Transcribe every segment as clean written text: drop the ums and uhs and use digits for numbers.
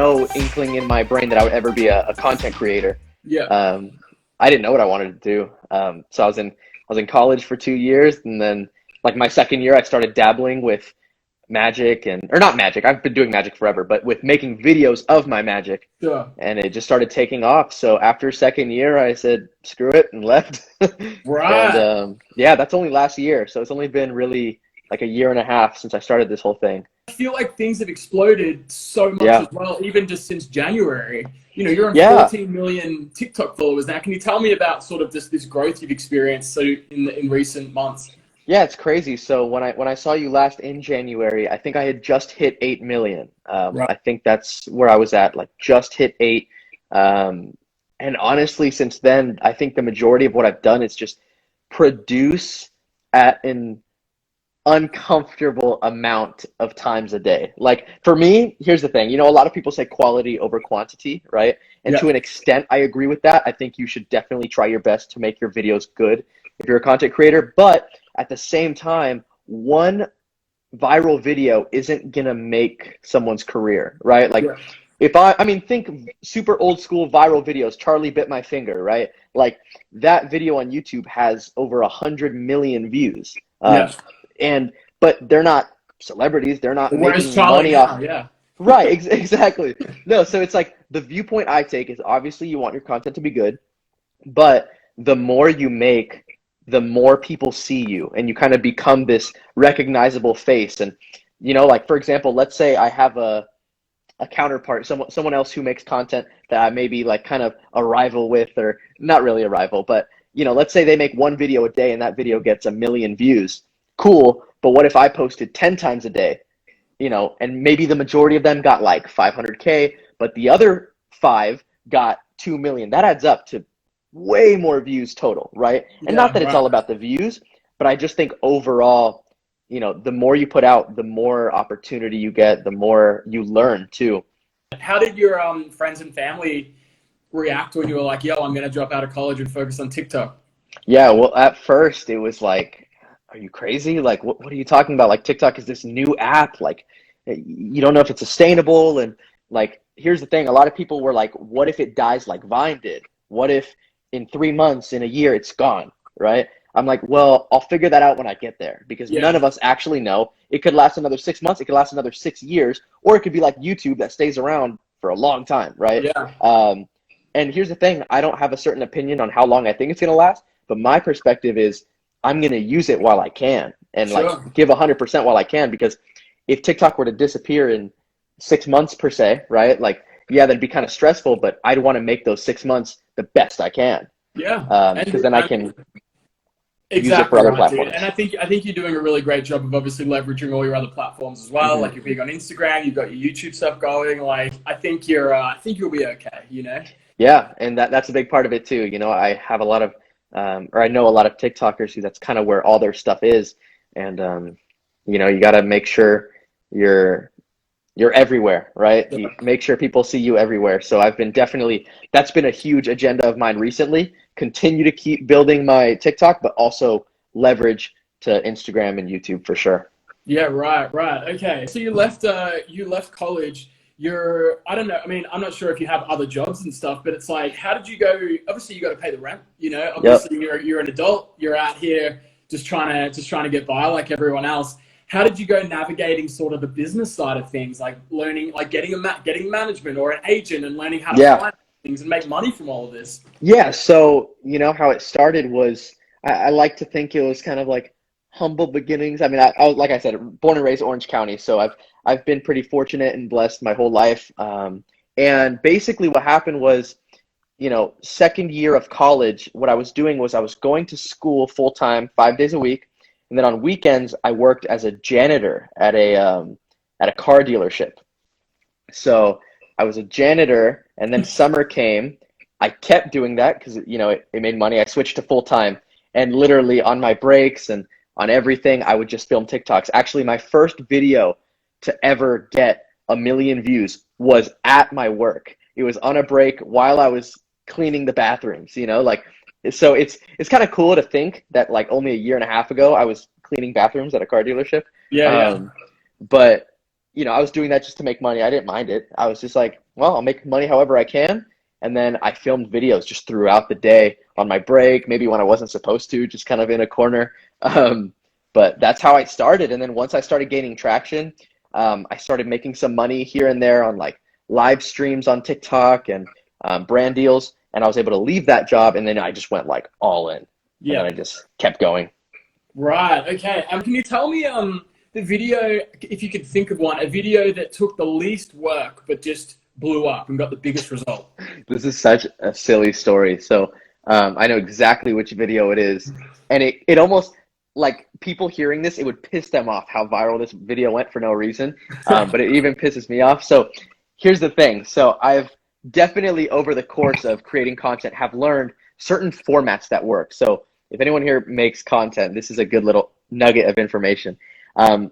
no inkling in my brain that I would ever be a content creator. Yeah. I didn't know what I wanted to do. So I was in college for 2 years, and then like my second year, I started dabbling with magic or not magic. I've been doing magic forever, but with making videos of my magic, Sure. and it just started taking off. So after second year, I said screw it and left. And Right. yeah, that's only last year. So it's only been really like a year and a half since I started this whole thing. I feel like things have exploded so much as Yeah. well, even just since January. You know, you're on Yeah. 14 million TikTok followers now. Can you tell me about sort of this growth you've experienced in recent months? Yeah, it's crazy. So when I saw you last in January, I think I had just hit 8 million. Right. I think that's where I was at, like just hit 8. And honestly, since then, I think the majority of what I've done is just produce at an uncomfortable amount of times a day. Like for me, here's the thing, a lot of people say quality over quantity, right? And Yeah. to an extent, I agree with that. I think you should definitely try your best to make your videos good if you're a content creator. But at the same time, one viral video isn't gonna make someone's career, right? Like Yeah. if I mean, think super old school viral videos, Charlie bit my finger, right? Like that video on YouTube has over 100 million views. Yeah. And but they're not celebrities, they're not Where's making Charlie money now? off. Yeah. Right, exactly. No, so it's like the viewpoint I take is obviously you want your content to be good, but the more you make, the more people see you, and you kind of become this recognizable face. And like for example, let's say I have a counterpart, someone else who makes content that I may be like kind of a rival with, or not really a rival, but let's say they make one video a day and that video gets 1 million views. Cool, but what if I posted 10 times a day? And maybe the majority of them got like 500K, but the other 5 got 2 million. That adds up to way more views total, right? And not Yeah. that it's Right. all about the views, but I just think overall, the more you put out, the more opportunity you get, the more you learn too. How did your friends and family react when you were like, "Yo, I'm gonna drop out of college and focus on TikTok"? Yeah, well, at first it was like, are you crazy? Like, what are you talking about? Like, TikTok is this new app. Like, you don't know if it's sustainable. And like, here's the thing. A lot of people were like, what if it dies like Vine did? What if in 3 months, in a year, it's gone, right? I'm like, well, I'll figure that out when I get there, because none Yeah. of us actually know. It could last another 6 months. It could last another 6 years, or it could be like YouTube that stays around for a long time, right? Yeah. And here's the thing. I don't have a certain opinion on how long I think it's going to last, but my perspective is I'm going to use it while I can, and like Sure. give 100% while I can, because if TikTok were to disappear in 6 months per se, right? Like, yeah, that'd be kind of stressful, but I'd want to make those 6 months the best I can, Yeah. because And then I I can use it for exactly other right, dude. And platforms. I think you're doing a really great job of obviously leveraging all your other platforms as well. Hmm. Like you're big on Instagram, you've got your YouTube stuff going. Like I think you'll be okay. You know. Yeah, and that's a big part of it too. I have a lot of, or I know a lot of TikTokers who that's kind of where all their stuff is, and you got to make sure you're you're everywhere, right? You make sure people see you everywhere. So that's been a huge agenda of mine recently. Continue to keep building my TikTok, but also leverage to Instagram and YouTube for sure. Yeah, right, right. Okay. So you left college. I don't know. I mean, I'm not sure if you have other jobs and stuff, but it's like, how did you go? Obviously, you got to pay the rent. Yep. Obviously, you're an adult. You're out here just trying to get by like everyone else. How did you go navigating sort of the business side of things, like learning, like getting management or an agent and learning how to Yeah. find things and make money from all of this? Yeah. So, how it started was I like to think it was kind of like humble beginnings. I mean, I was, like I said, born and raised Orange County. So I've been pretty fortunate and blessed my whole life. And basically what happened was, second year of college, what I was doing was I was going to school full time, 5 days a week. And then on weekends, I worked as a janitor at a car dealership. So I was a janitor, and then summer came. I kept doing that because it made money. I switched to full time, and literally on my breaks and on everything, I would just film TikToks. Actually, my first video to ever get 1 million views was at my work. It was on a break while I was cleaning the bathrooms. So it's kind of cool to think that like only a year and a half ago I was cleaning bathrooms at a car dealership. Yeah, yeah. Um, but I was doing that just to make money. I didn't mind it. I was just like, well, I'll make money however I can. And then I filmed videos just throughout the day on my break, maybe when I wasn't supposed to, just kind of in a corner. But that's how I started. And then once I started gaining traction, I started making some money here and there on like live streams on TikTok and brand deals. And I was able to leave that job. And then I just went like all in. And then Yeah. I just kept going. Right. Okay. Can you tell me the video, if you could think of one, a video that took the least work but just blew up and got the biggest result? This is such a silly story. So I know exactly which video it is. And it almost, like people hearing this, it would piss them off how viral this video went for no reason. But it even pisses me off. So here's the thing. So I've definitely over the course of creating content have learned certain formats that work. So if anyone here makes content, this is a good little nugget of information.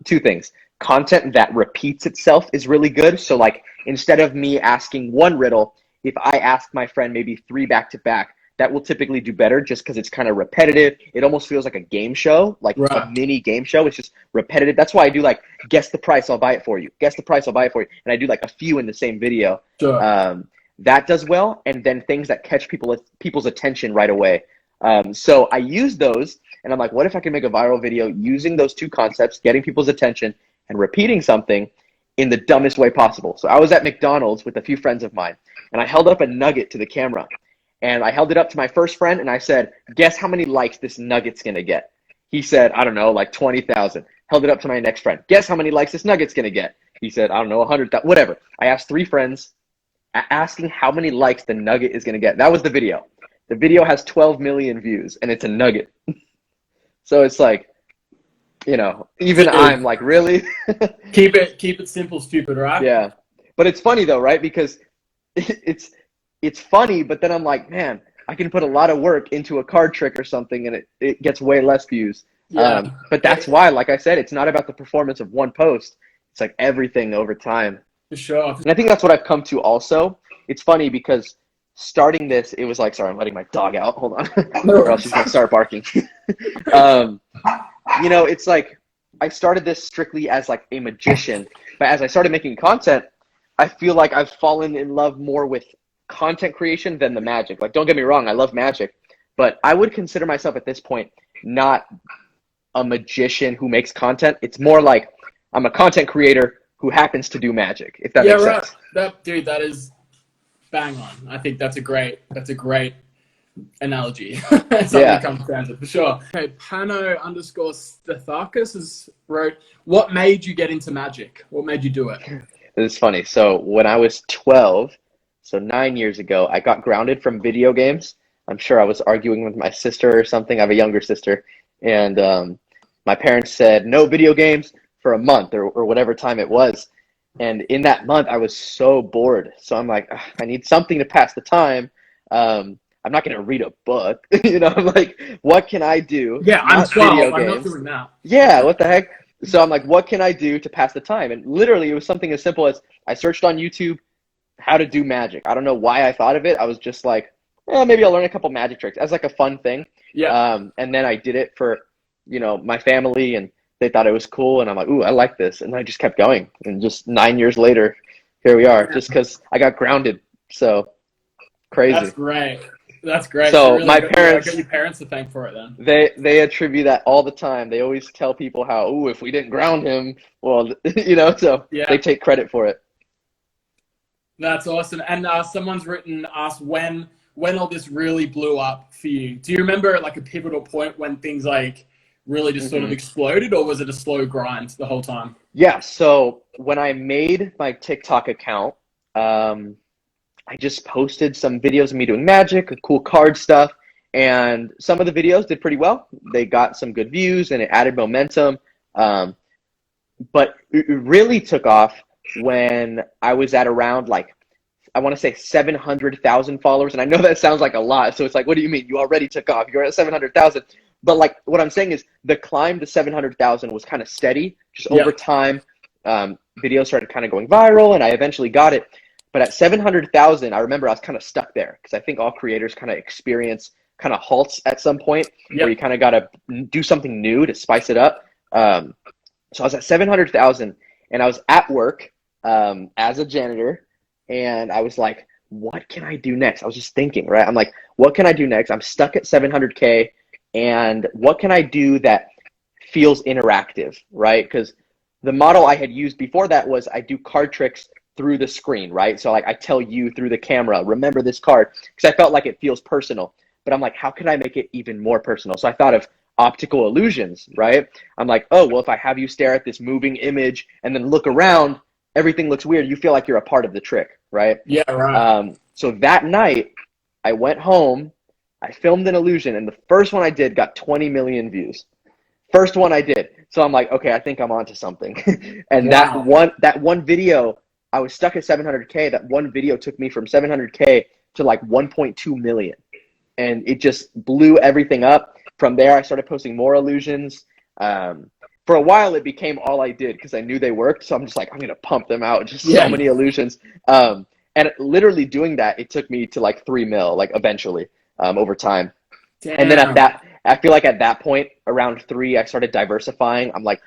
Two things. Content that repeats itself is really good. So like instead of me asking one riddle, if I ask my friend maybe 3 back to back, that will typically do better just because it's kind of repetitive. It almost feels like a game show, like a Right. mini game show. It's just repetitive. That's why I do like, guess the price, I'll buy it for you. Guess the price, I'll buy it for you. And I do like a few in the same video. Sure. That does well. And then things that catch people's attention right away. So I use those and I'm like, what if I can make a viral video using those two concepts, getting people's attention and repeating something in the dumbest way possible. So I was at McDonald's with a few friends of mine and I held up a nugget to the camera and I held it up to my first friend and I said, guess how many likes this nugget's going to get? He said, I don't know, like 20,000. Held it up to my next friend. Guess how many likes this nugget's going to get? He said, I don't know, 100,000, whatever. I asked 3 friends asking how many likes the nugget is going to get. That was the video. The video has 12 million views and it's a nugget. So it's like, even I'm like, really? Keep it simple, stupid, right? Yeah. But it's funny though, right? Because it's funny, but then I'm like, man, I can put a lot of work into a card trick or something and it gets way less views. Yeah. But that's why, like I said, it's not about the performance of one post. It's like everything over time. For sure. And I think that's what I've come to also. It's funny because starting this, it was like, sorry, I'm letting my dog out. Hold on. Or else she's going to start barking. It's like I started this strictly as like a magician. But as I started making content, I feel like I've fallen in love more with content creation than the magic. Like, don't get me wrong, I love magic. But I would consider myself at this point not a magician who makes content. It's more like I'm a content creator who happens to do magic, if that makes sense. That is bang on. I think that's a great analogy. Something comes down to, for sure. Okay, Pano_Stathakis has wrote, what made you get into magic? What made you do it? It's funny. So when I was 12, so 9 years ago, I got grounded from video games. I'm sure I was arguing with my sister or something. I have a younger sister. And my parents said, no video games for a month or whatever time it was. And in that month, I was so bored. So I'm like, I need something to pass the time. I'm not going to read a book. I'm like, what can I do? Yeah, I'm Not 12. video I'm not games. doing that. Yeah, what the heck? So I'm like, what can I do to pass the time? And literally, it was something as simple as I searched on YouTube how to do magic. I don't know why I thought of it. I was just like, maybe I'll learn a couple magic tricks as like a fun thing. Yeah. And then I did it for, my family and they thought it was cool. And I'm like, ooh, I like this. And I just kept going. And just 9 years later, here we are, just because I got grounded. So crazy. That's great. That's great. So really my got your parents to thank for it then. They attribute that all the time. They always tell people how, ooh, if we didn't ground him, well, so they take credit for it. That's awesome. And someone's asked when all this really blew up for you. Do you remember like a pivotal point when things like really just sort of exploded, or was it a slow grind the whole time? Yeah. So when I made my TikTok account, I just posted some videos of me doing magic, cool card stuff, and some of the videos did pretty well. They got some good views and it added momentum. But it really took off when I was at around like, I want to say 700,000 followers. And I know that sounds like a lot. So it's like, what do you mean? You already took off. You're at 700,000. But like what I'm saying is the climb to 700,000 was kind of steady. Just over time, videos started kind of going viral and I eventually got it. But at 700,000, I remember I was kind of stuck there because I think all creators kind of experience kind of halts at some point where you kind of got to do something new to spice it up. So I was at 700,000 and I was at work as a janitor, and I was like, what can I do next? I was just thinking, right? I'm like, what can I do next? I'm stuck at 700K, and what can I do that feels interactive, right? Because the model I had used before that was I do card tricks through the screen, right? So like I tell you through the camera, remember this card, because I felt like it feels personal. But I'm like, how can I make it even more personal? So I thought of optical illusions, right? I'm like, oh, well, if I have you stare at this moving image and then look around, everything looks weird. You feel like you're a part of the trick, right? Yeah, right. So that night, I went home, I filmed an illusion, and the first one I did got 20 million views. First one I did. So I'm like, okay, I think I'm onto something. And Wow. that one video, I was stuck at 700K. That one video took me from 700K to like 1.2 million. And it just blew everything up. From there, I started posting more illusions. For a while, it became all I did because I knew they worked. So I'm just like, I'm going to pump them out. Just so Yeah. many illusions. And literally doing that, it took me to like 3 mil, like eventually, over time. And then Damn. I feel like at that point, around 3, I started diversifying. I'm like,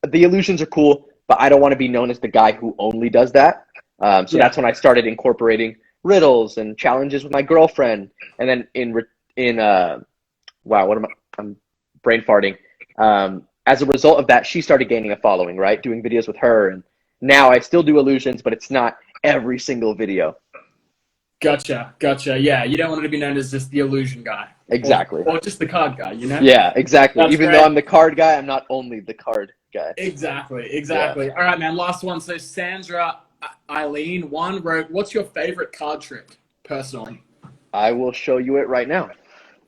the illusions are cool, but I don't want to be known as the guy who only does that. So Yeah. that's when I started incorporating riddles and challenges with my girlfriend. And then I'm brain farting. As a result of that, she started gaining a following, right? Doing videos with her. And now I still do illusions, but it's not every single video. Gotcha. Yeah, you don't want to be known as just the illusion guy. Exactly. Or just the card guy, you know? Yeah, exactly. That's Even great. though I'm the card guy, I'm not only the card guy. Exactly. Yeah. All right, man, last one. So Sandra Eileen, one wrote, what's your favorite card trick, personally? I will show you it right now.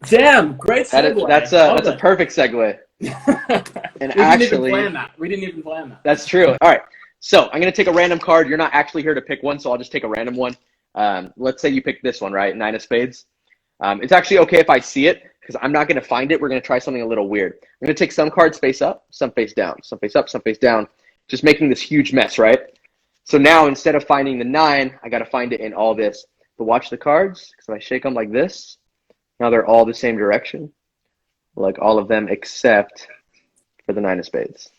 Damn, great segue. That's a perfect segue. And we actually, we didn't even plan that. That's true. All right. So I'm going to take a random card. You're not actually here to pick one, so I'll just take a random one. Let's say you pick this one, right? 9 of spades. It's actually okay if I see it because I'm not going to find it. We're going to try something a little weird. I'm going to take some cards face up, some face down, some face up, some face down, just making this huge mess, right? So now instead of finding the 9, I got to find it in all this. But watch the cards because if I shake them like this, now they're all the same direction, like all of them except for the 9 of spades.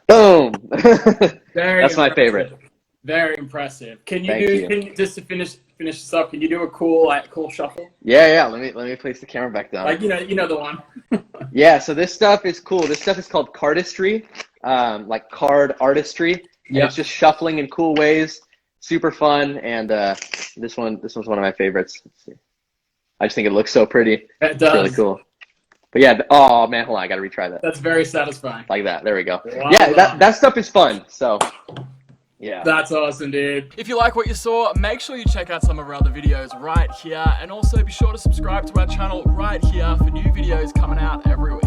Boom! That's my favorite. Very impressive. Can you just to finish this up? Can you do a cool shuffle? Yeah. Let me place the camera back down. Like you know the one. Yeah. So this stuff is cool. This stuff is called cardistry, like card artistry. Yeah. It's just shuffling in cool ways. Super fun. And this one's one of my favorites. Let's see. I just think it looks so pretty. It does. It's really cool. But yeah. Oh man, hold on. I got to retry that. That's very satisfying. Like that. There we go. Wow. Yeah. That stuff is fun. So. Yeah. That's awesome, dude. If you like what you saw, make sure you check out some of our other videos right here, and also be sure to subscribe to our channel right here for new videos coming out every week.